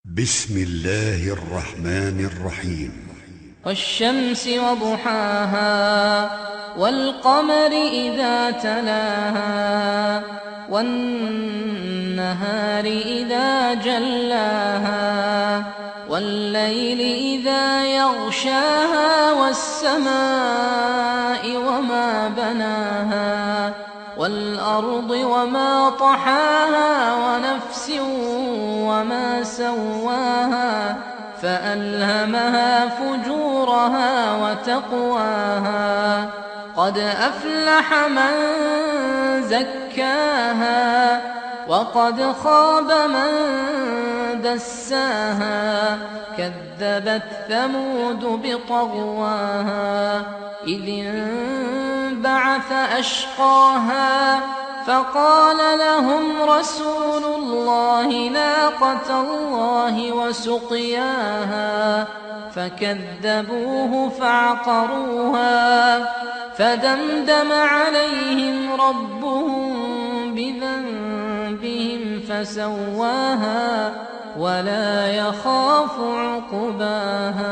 بسم الله الرحمن الرحيم. والشمس وضحاها والقمر إذا تلاها والنهار إذا جلاها والليل إذا يغشاها والسماء وما بناها والأرض وما طحاها ونفس وما سواها فألهمها فجورها وتقواها قد أفلح من زكاها وقد خاب من دساها كذبت ثمود بطغواها إذ انبعث أشقاها فقال لهم رسول الله ناقة الله وسقياها فكذبوه فعقروها فدمدم عليهم ربهم بذنبهم فسواها ولا يخاف عقباها.